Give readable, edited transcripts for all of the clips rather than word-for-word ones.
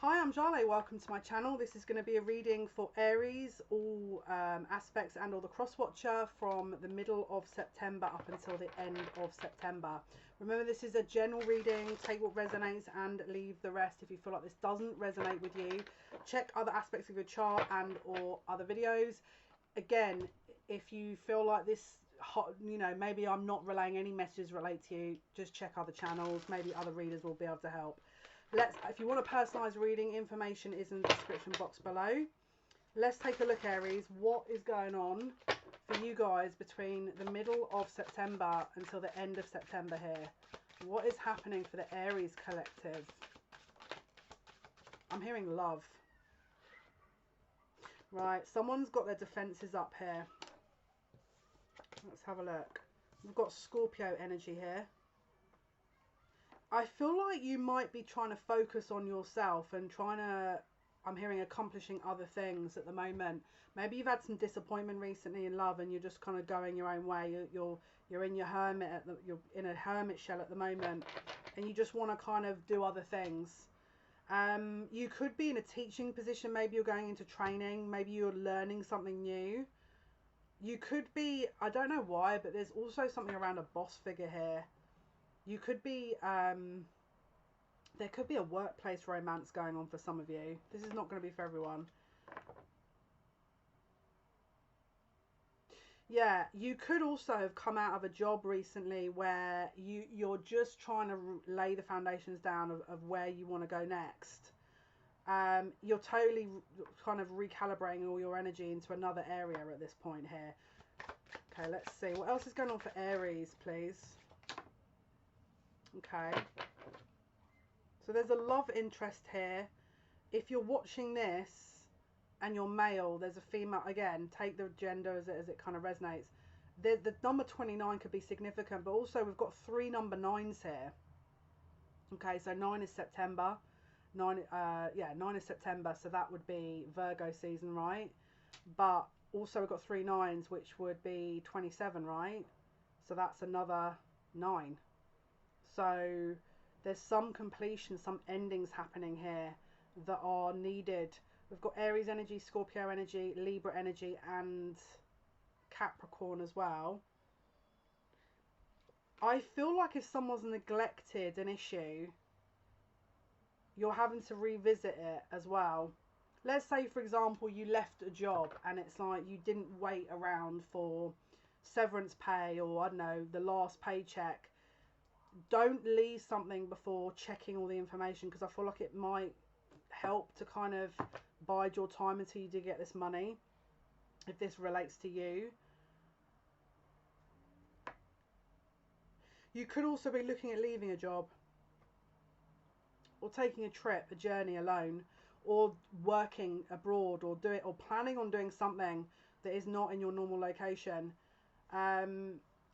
Hi, I'm Jale. Welcome to my channel. This is going to be a reading for Aries, all aspects and all the cross-watcher from the middle of September up until the end of September. Remember, this is a general reading. Take what resonates and leave the rest. If you feel like this doesn't resonate with you, check other aspects of your chart and or other videos. Again, if you feel like this, you know, maybe I'm not relaying any messages relate to you, just check other channels. Maybe other readers will be able to help. If you want a personalised reading, information is in the description box below. Let's take a look, Aries. What is going on for you guys between the middle of September until the end of September here? What is happening for the Aries collective? I'm hearing love. Right, someone's got their defences up here. Let's have a look. We've got Scorpio energy here. I feel like you might be trying to focus on yourself and trying to, I'm hearing, accomplishing other things at the moment. Maybe you've had some disappointment recently in love and you're just kind of going your own way. You're in your hermit, you're in a hermit shell at the moment, and you just want to kind of do other things. You could be in a teaching position. Maybe you're going into training. Maybe you're learning something new. You could be, I don't know why, but there's also something around a boss figure here. You could be, there could be a workplace romance going on for some of you. This is not going to be for everyone. Yeah, you could also have come out of a job recently where you're just trying to lay the foundations down of where you want to go next. You're totally kind of recalibrating all your energy into another area at this point here. Okay, let's see. What else is going on for Aries, please? Okay, so there's a love interest here. If you're watching this and you're male, there's a female. Again, take the gender as it kind of resonates. The number 29 could be significant, but also we've got 3 number 9s here. Okay, so 9 is September. 9 is September, so that would be Virgo season, right? But also we've got 3 9s, which would be 27, right? So that's another 9. So there's some completion, some endings happening here that are needed. We've got Aries energy, Scorpio energy, Libra energy, and Capricorn as well. I feel like if someone's neglected an issue, you're having to revisit it as well. Let's say, for example, you left a job and it's like you didn't wait around for severance pay or, I don't know, the last paycheck. Don't leave something before checking all the information, because I feel like it might help to kind of bide your time until you do get this money, if this relates to you. You could also be looking at leaving a job, or taking a trip, a journey alone, or working abroad, or planning on doing something that is not in your normal location.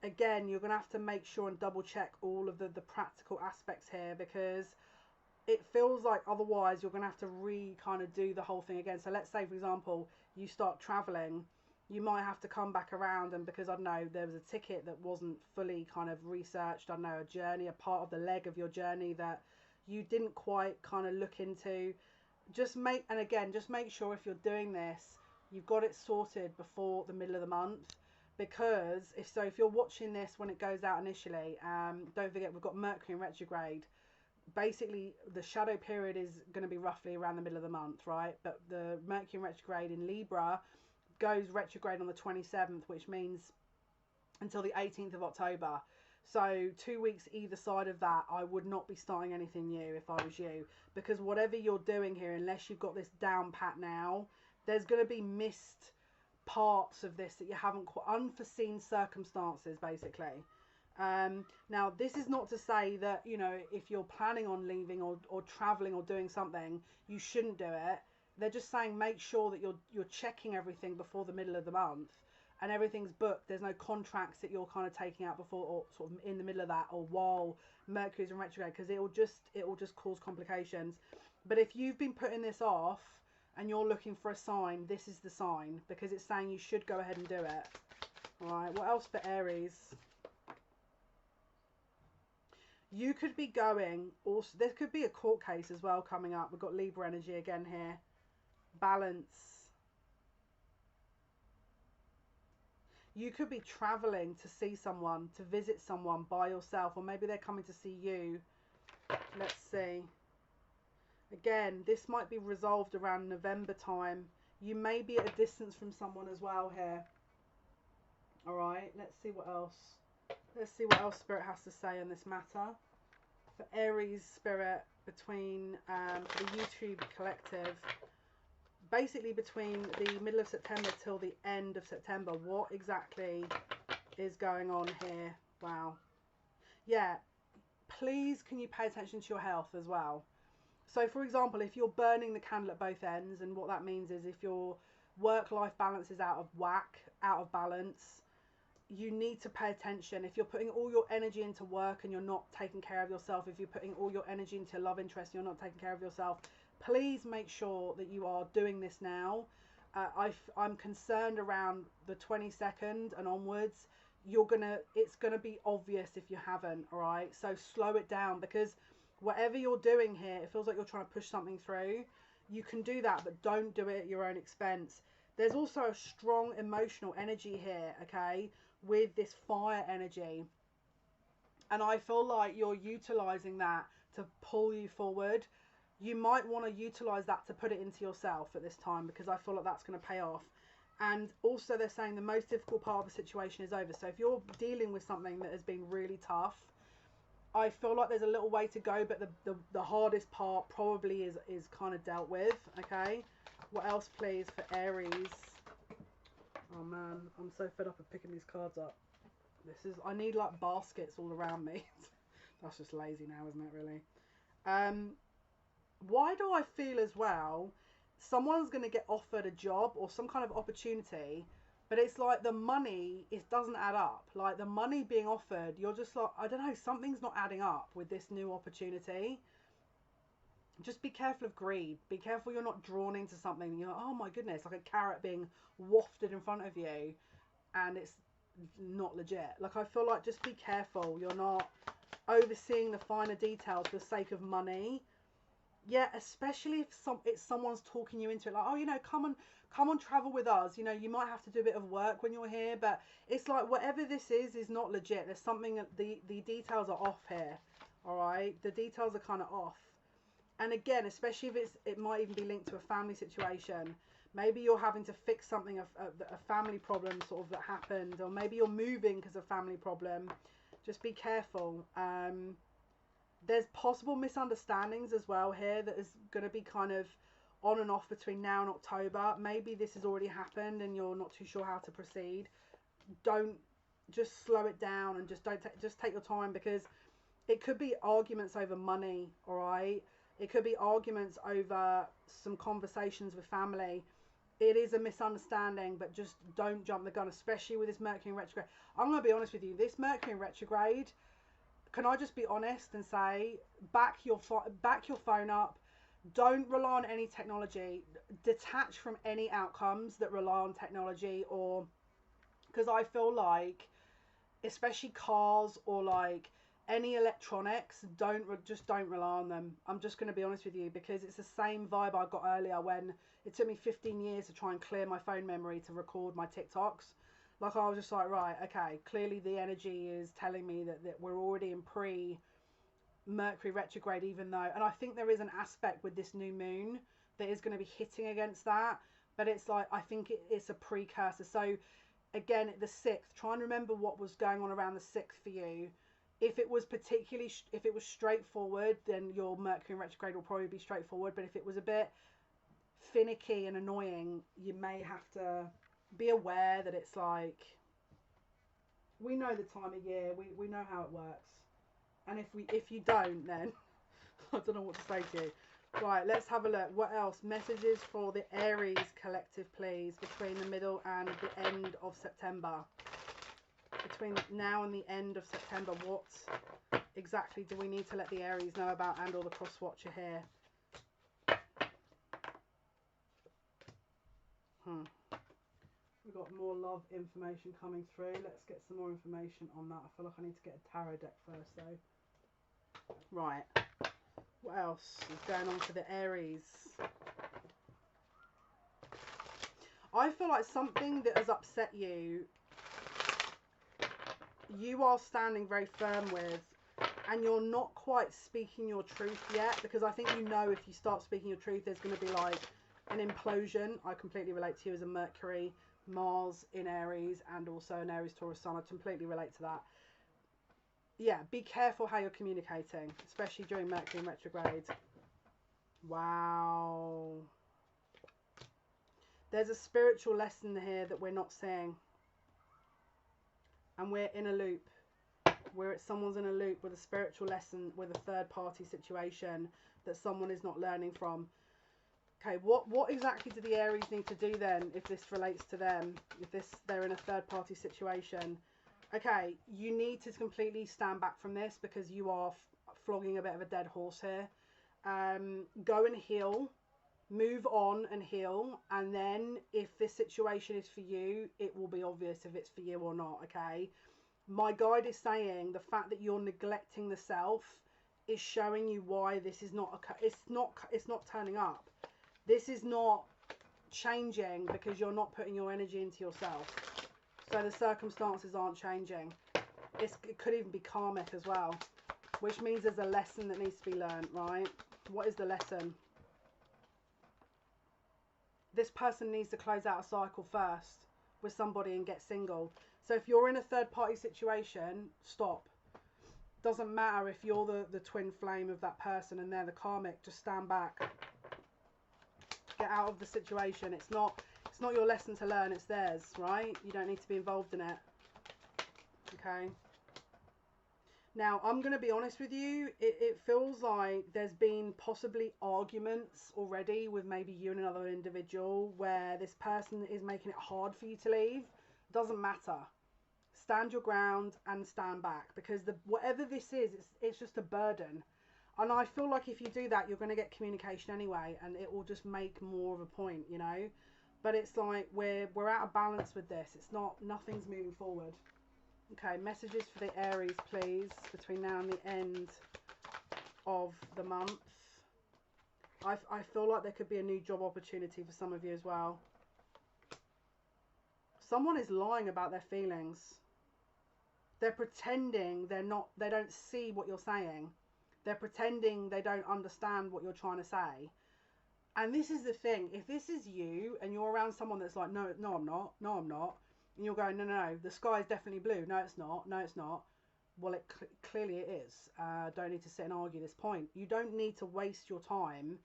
Again, you're going to have to make sure and double check all of the practical aspects here, because it feels like otherwise you're going to have to kind of do the whole thing again. So let's say, for example, you start traveling, you might have to come back around, and because, I don't know, there was a ticket that wasn't fully kind of researched, I don't know, a journey, a part of the leg of your journey that you didn't quite kind of look into. Just make sure if you're doing this, you've got it sorted before the middle of the month. Because if you're watching this when it goes out initially, don't forget we've got Mercury Retrograde. Basically, the shadow period is going to be roughly around the middle of the month, right? But the Mercury Retrograde in Libra goes retrograde on the 27th, which means until the 18th of October. So 2 weeks either side of that, I would not be starting anything new if I was you. Because whatever you're doing here, unless you've got this down pat now, there's going to be missed parts of this that you haven't quite, unforeseen circumstances basically. Now this is not to say that, you know, if you're planning on leaving or traveling or doing something, you shouldn't do it. They're just saying make sure that you're checking everything before the middle of the month and everything's booked. There's no contracts that you're kind of taking out before or sort of in the middle of that or while Mercury's in retrograde, because it will just cause complications. But if you've been putting this off and you're looking for a sign, this is the sign, because it's saying you should go ahead and do it. All right, what else for Aries? You could be going, also, there could be a court case as well coming up. We've got Libra energy again here. Balance. You could be traveling to see someone, to visit someone by yourself, or maybe they're coming to see you. Let's see. Again, this might be resolved around November time. You may be at a distance from someone as well here. All right, let's see what else. Let's see what else Spirit has to say on this matter. For Aries Spirit, between the YouTube collective, basically between the middle of September till the end of September, what exactly is going on here? Wow. Yeah, please can you pay attention to your health as well. So for example, if you're burning the candle at both ends, and what that means is if your work-life balance is out of whack, out of balance, you need to pay attention. If you're putting all your energy into work and you're not taking care of yourself, if you're putting all your energy into love interest and you're not taking care of yourself, please make sure that you are doing this now. I'm concerned around the 22nd and onwards. It's gonna be obvious if you haven't. All right, so slow it down, because whatever you're doing here, it feels like you're trying to push something through. You can do that, but don't do it at your own expense. There's also a strong emotional energy here, okay, with this fire energy. And I feel like you're utilizing that to pull you forward. You might want to utilize that to put it into yourself at this time, because I feel like that's going to pay off. And also they're saying the most difficult part of the situation is over. So if you're dealing with something that has been really tough, I feel like there's a little way to go, but the hardest part probably is kind of dealt with, okay? What else, please, for Aries? Oh, man, I'm so fed up of picking these cards up. I need, like, baskets all around me. That's just lazy now, isn't it, really? Why do I feel as well someone's going to get offered a job or some kind of opportunity, but it's like the money, it doesn't add up. Like the money being offered, you're just like, I don't know, something's not adding up with this new opportunity. Just be careful of greed. Be careful you're not drawn into something and you're like, oh my goodness, like a carrot being wafted in front of you and it's not legit. Like I feel like just be careful you're not overseeing the finer details for the sake of money. Yeah, especially if it's someone's talking you into it, like, oh, you know, come on, travel with us. You know, you might have to do a bit of work when you're here, but it's like whatever this is not legit. There's something that the details are off here. All right, the details are kind of off. And again, especially if it might even be linked to a family situation. Maybe you're having to fix something, a family problem sort of that happened, or maybe you're moving because of family problem. Just be careful. There's possible misunderstandings as well here that is going to be kind of on and off between now and October. Maybe this has already happened and you're not too sure how to proceed. Don't, just slow it down and just just take your time, because it could be arguments over money, all right? It could be arguments over some conversations with family. It is a misunderstanding, but just don't jump the gun, especially with this Mercury retrograde. I'm going to be honest with you. This Mercury retrograde, can I just be honest and say, back your phone up. Don't rely on any technology. Detach from any outcomes that rely on technology, or because I feel like, especially cars or like any electronics, just don't rely on them. I'm just going to be honest with you, because it's the same vibe I got earlier when it took me 15 years to try and clear my phone memory to record my TikToks. Like I was just like, right, okay, clearly the energy is telling me that we're already in pre-Mercury retrograde, even though, and I think there is an aspect with this new moon that is going to be hitting against that, but it's like, I think it's a precursor. So again, the 6th, try and remember what was going on around the 6th for you. If it was straightforward, then your Mercury retrograde will probably be straightforward, but if it was a bit finicky and annoying, you may have to be aware that it's like, we know the time of year, we know how it works, and if you don't, then I don't know what to say to you. Right, let's have a look. What else? Messages for the Aries collective, please, between the middle and the end of September. Between now and the end of September, what exactly do we need to let the Aries know about, and or the cross watcher here? We've got more love information coming through. Let's get some more information on that. I feel like I need to get a tarot deck first, though. Right. What else is going on for the Aries? I feel like something that has upset you, you are standing very firm with, and you're not quite speaking your truth yet, because I think you know if you start speaking your truth, there's going to be like an implosion. I completely relate to you as a Mercury, Mars in Aries, and also an Aries Taurus Sun. I completely relate to that. Yeah, be careful how you're communicating, especially during Mercury Retrograde. Wow. There's a spiritual lesson here that we're not seeing. And we're in a loop. Someone's in a loop with a spiritual lesson, with a third party situation that someone is not learning from. Okay, what exactly do the Aries need to do then if this relates to them? If they're in a third party situation? Okay, you need to completely stand back from this, because you are flogging a bit of a dead horse here. Go and heal. Move on and heal, and then if this situation is for you, it will be obvious if it's for you or not. Okay, my guide is saying the fact that you're neglecting the self is showing you why this is not it's not turning up. This is not changing because you're not putting your energy into yourself. So the circumstances aren't changing. It could even be karmic as well, which means there's a lesson that needs to be learned, right? What is the lesson? This person needs to close out a cycle first with somebody and get single. So if you're in a third party situation, stop. Doesn't matter if you're the twin flame of that person and they're the karmic, just stand back. Get out of the situation. It's not your lesson to learn, it's theirs, right? You don't need to be involved in it. Okay. Now, I'm going to be honest with you, it feels like there's been possibly arguments already with maybe you and another individual where this person is making it hard for you to leave. Doesn't matter. Stand your ground and stand back, because whatever this is, it's just a burden. And I feel like if you do that, you're going to get communication anyway, and it will just make more of a point, you know? But it's like we're out of balance with this. Nothing's moving forward. Okay, messages for the Aries, please, between now and the end of the month. I feel like there could be a new job opportunity for some of you as well. Someone is lying about their feelings. They're pretending they don't see what you're saying. They're pretending they don't understand what you're trying to say. And this is the thing. If this is you and you're around someone that's like, no, I'm not. No, I'm not. And you're going, no, the sky is definitely blue. No, it's not. No, it's not. Well, clearly it is. Don't need to sit and argue this point. You don't need to waste your time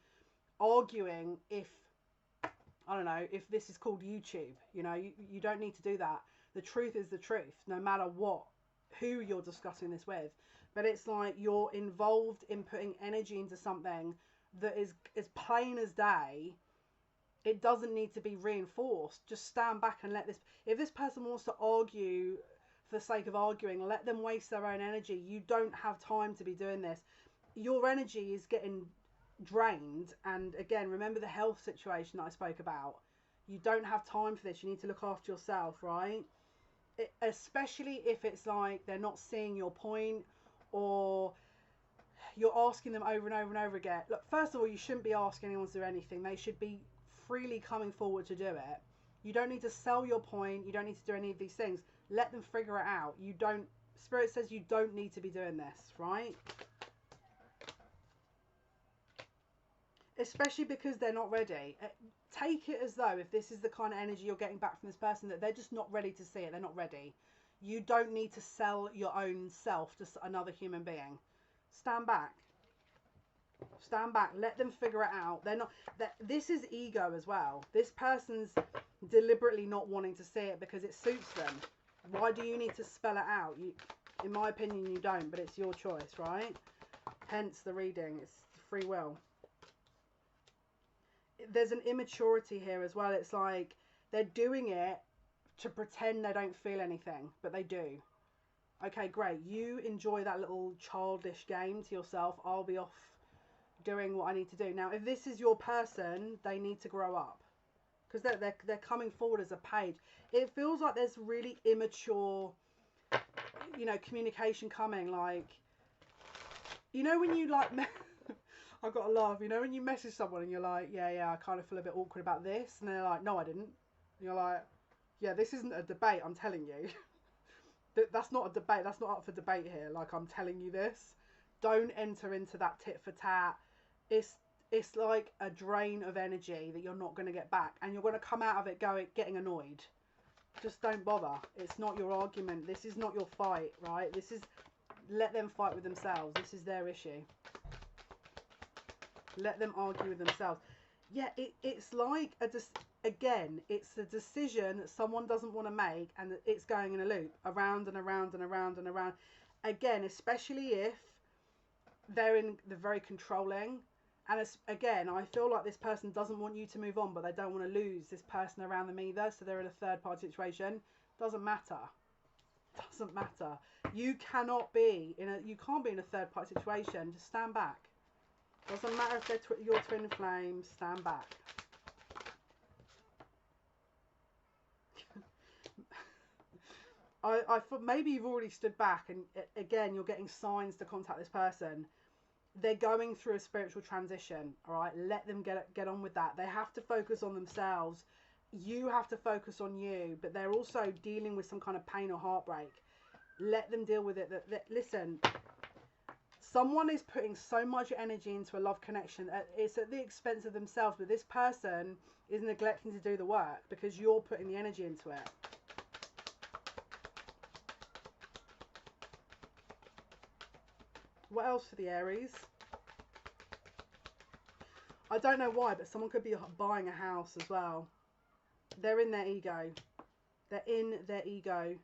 arguing if, I don't know, if this is called YouTube. You know, you don't need to do that. The truth is the truth, no matter who you're discussing this with. But it's like you're involved in putting energy into something that is as plain as day. It doesn't need to be reinforced. Just stand back and if this person wants to argue for the sake of arguing, let them waste their own energy. You don't have time to be doing this. Your energy is getting drained. And again, remember the health situation that I spoke about. You don't have time for this. You need to look after yourself, right? Especially if it's like they're not seeing your point, or you're asking them over and over and over again. Look, first of all, you shouldn't be asking anyone to do anything. They should be freely coming forward to do it. You don't need to sell your point. You don't need to do any of these things. Let them figure it out. Spirit says you don't need to be doing this, right? Especially because they're not ready. Take it as though if this is the kind of energy you're getting back from this person, that they're just not ready to see it. They're not ready. You don't need to sell your own self to another human being. Stand back. Stand back. Let them figure it out. This is ego as well. This person's deliberately not wanting to see it because it suits them. Why do you need to spell it out? In my opinion, you don't, but it's your choice, right? Hence the reading. It's free will. There's an immaturity here as well. It's like they're doing it to pretend they don't feel anything, but they do. Okay, great. You enjoy that little childish game to yourself. I'll be off doing what I need to do. Now, if this is your person, they need to grow up, because they're coming forward as a page. It feels like there's really immature, communication coming. Like You know when you like, I've got to laugh. You know when you message someone and you're like, yeah, I kind of feel a bit awkward about this, and they're like, no, I didn't. And you're like, yeah, this isn't a debate. I'm telling you, that's not a debate. That's not up for debate here. Like, I'm telling you this. Don't enter into that tit for tat. It's like a drain of energy that you're not going to get back, and you're going to come out of it getting annoyed. Just don't bother. It's not your argument. This is not your fight, right? This is, let them fight with themselves. This is their issue. Let them argue with themselves. Yeah, it's like again, it's a decision that someone doesn't want to make, and it's going in a loop, around and around and around and around. Again, especially if they're very controlling. And again, I feel like this person doesn't want you to move on, but they don't want to lose this person around them either. So they're in a third party situation. Doesn't matter. Doesn't matter. You can't be in a third party situation. Just stand back. Doesn't matter if they're your twin flames. Stand back. I thought maybe you've already stood back, and again, you're getting signs to contact this person. They're going through a spiritual transition, all right? Let them get on with that. They have to focus on themselves. You have to focus on you, but they're also dealing with some kind of pain or heartbreak. Let them deal with it. Listen, someone is putting so much energy into a love connection. It's at the expense of themselves, but this person is neglecting to do the work because you're putting the energy into it. What else for the Aries? I don't know why, but someone could be buying a house as well. They're in their ego. They're in their ego.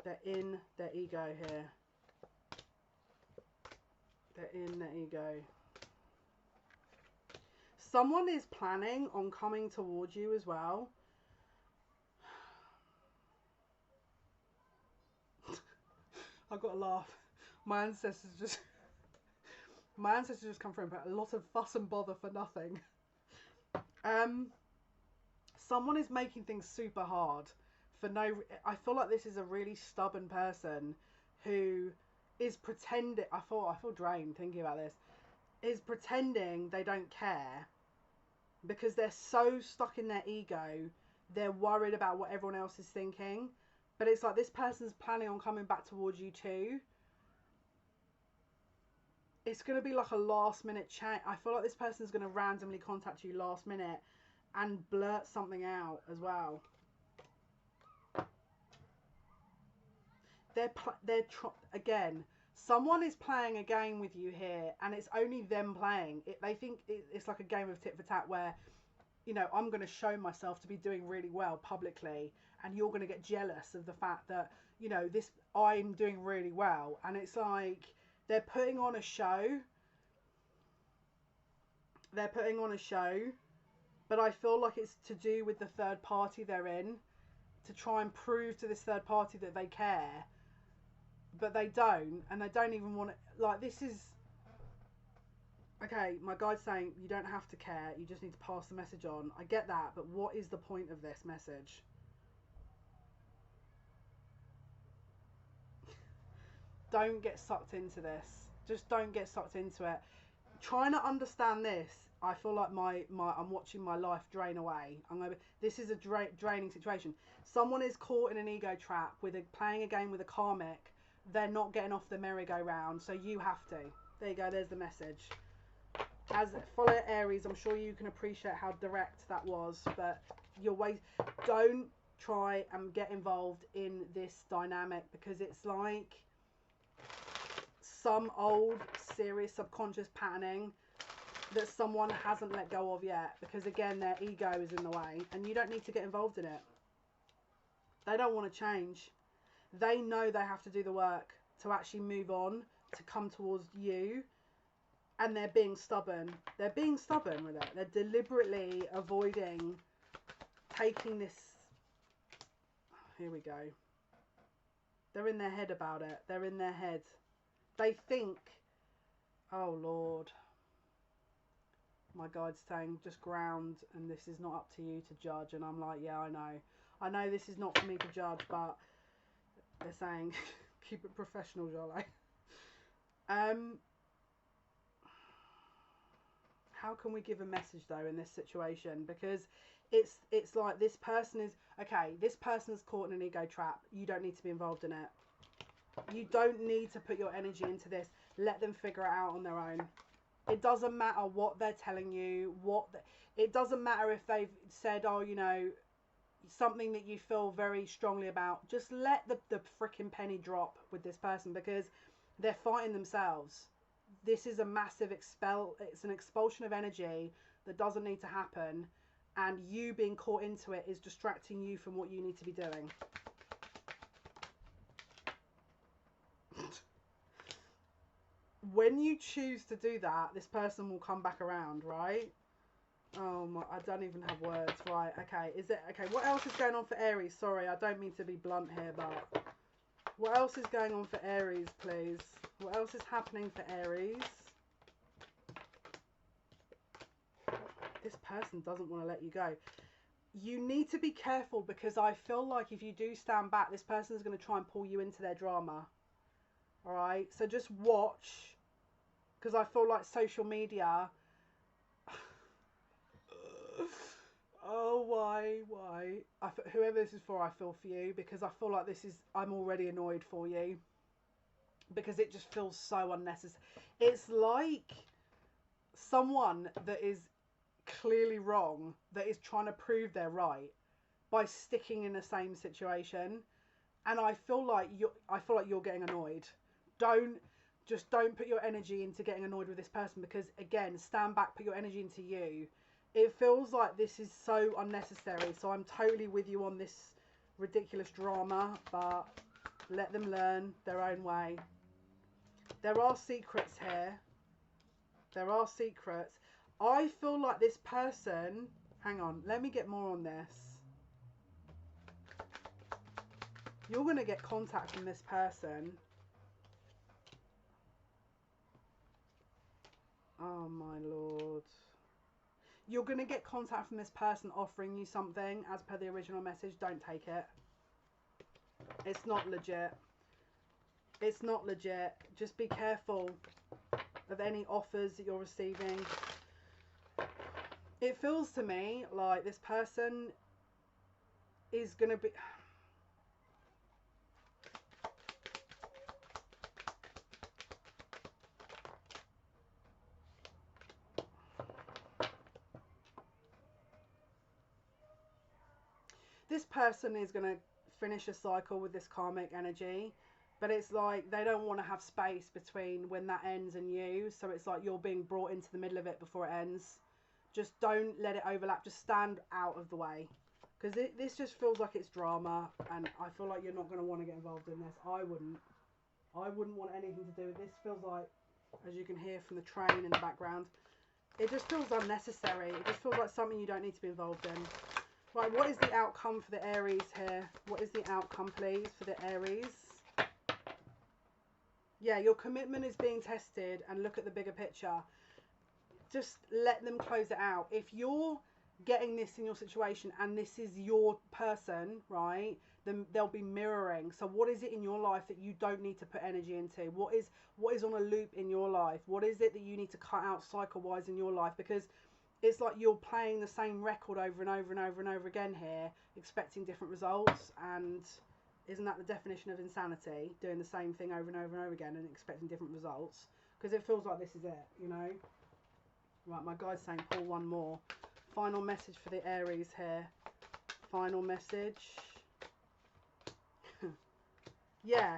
They're in their ego here. They're in their ego. Someone is planning on coming towards you as well. I've got to laugh. My ancestors just come through and put a lot of fuss and bother for nothing. Someone is making things super hard for no. I feel like this is a really stubborn person who is pretending. I feel drained thinking about this. Is pretending they don't care because they're so stuck in their ego. They're worried about what everyone else is thinking. But it's like this person's planning on coming back towards you too. It's going to be like a last minute chat. I feel like this person's going to randomly contact you last minute and blurt something out as well. Again, someone is playing a game with you here, and it's only them playing. They think it's like a game of tit for tat where, you know, I'm going to show myself to be doing really well publicly, and you're going to get jealous of the fact that, you know, I'm doing really well. And it's like they're putting on a show. They're putting on a show, but I feel like it's to do with the third party they're in, to try and prove to this third party that they care, but they don't, and they don't even want to. Like, this is okay, my guide's saying you don't have to care, you just need to pass the message on. I get that, but what is the point of this message? Don't get sucked into this. Just don't get sucked into it. Trying to understand this, I feel like I'm watching my life drain away. This is a draining situation. Someone is caught in an ego trap with playing a game with a karmic. They're not getting off the merry-go-round, so you have to. There you go, there's the message. As follow Aries, I'm sure you can appreciate how direct that was, but don't try and get involved in this dynamic, because it's like some old serious subconscious patterning that someone hasn't let go of yet, because again their ego is in the way, and you don't need to get involved in it. They don't want to change. They know they have to do the work to actually move on, to come towards you. And they're being stubborn. They're being stubborn with it. They're deliberately avoiding taking this. Here we go. They're in their head about it. They're in their head. They think, oh Lord. My guide's saying just ground, and this is not up to you to judge. And I'm like, yeah, I know. I know this is not for me to judge, but they're saying Keep it professional, Jale. How can we give a message though in this situation? Because it's like this person is okay. This person's caught in an ego trap. You don't need to be involved in it. You don't need to put your energy into this. Let them figure it out on their own. It doesn't matter what they're telling you. It doesn't matter if they've said, oh, you know, something that you feel very strongly about. Just let the freaking penny drop with this person, because they're fighting themselves. This is a massive it's an expulsion of energy that doesn't need to happen, and you being caught into it is distracting you from what you need to be doing. When you choose to do that, this person will come back around, right? Oh my, I don't even have words. Right, okay. Okay, what else is going on for Aries? Sorry, I don't mean to be blunt here, but what else is going on for Aries, please? What else is happening for Aries? This person doesn't want to let you go. You need to be careful, because I feel like if you do stand back, this person is going to try and pull you into their drama. Alright, so just watch, because I feel like social media... Oh, why? Whoever this is for, I feel for you, because I feel like I'm already annoyed for you, because it just feels so unnecessary. It's like someone that is clearly wrong, that is trying to prove they're right by sticking in the same situation, and I feel like you're getting annoyed. Don't put your energy into getting annoyed with this person, because again, stand back, put your energy into you. It feels like this is so unnecessary, so I'm totally with you on this ridiculous drama, but let them learn their own way. There are secrets here. There are secrets. I feel like this person... Hang on, let me get more on this. You're going to get contact from this person. Oh my lord. You're going to get contact from this person offering you something as per the original message. Don't take it. It's not legit. It's not legit. Just be careful of any offers that you're receiving. It feels to me like this person is going to be... This person is going to finish a cycle with this karmic energy, but it's like they don't want to have space between when that ends and you, so it's like you're being brought into the middle of it before it ends. Just don't let it overlap. Just stand out of the way, because this just feels like it's drama, and I feel like you're not going to want to get involved in this. I wouldn't want anything to do with this. Feels like, as you can hear from the train in the background, it just feels unnecessary. It just feels like something you don't need to be involved in. Right, what is the outcome for the Aries here? What is the outcome, please, for the Aries? Yeah, your commitment is being tested, and look at the bigger picture. Just let them close it out. If you're getting this in your situation and this is your person, right, then they'll be mirroring. So what is it in your life that you don't need to put energy into? What is on a loop in your life? What is it that you need to cut out cycle-wise in your life? Because it's like you're playing the same record over and over and over and over again here, expecting different results. And isn't that the definition of insanity? Doing the same thing over and over and over again and expecting different results? Because it feels like this is it, you know? Right, my guy's saying pull one more. Final message for the Aries here. Final message. Yeah.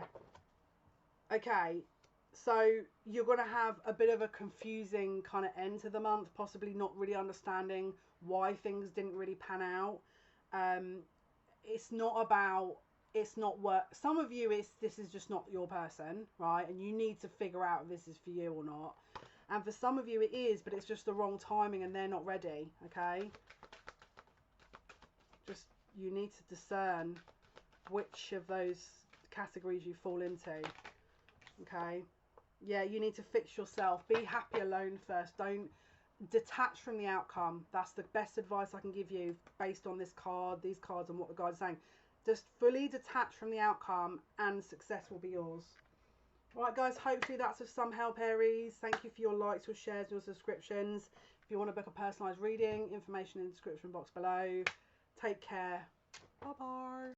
Okay. So you're going to have a bit of a confusing kind of end to the month, possibly not really understanding why things didn't really pan out. It's not work. Some of you, this is just not your person, right? And you need to figure out if this is for you or not. And for some of you it is, but it's just the wrong timing and they're not ready, okay? Just, you need to discern which of those categories you fall into, okay? Yeah, you need to fix yourself. Be happy alone first. Don't detach from the outcome. That's the best advice I can give you based on this card, these cards, and what the guide's saying. Just fully detach from the outcome and success will be yours. Alright guys, hopefully that's of some help, Aries. Thank you for your likes, your shares, your subscriptions. If you want to book a personalised reading, information in the description box below. Take care. Bye bye.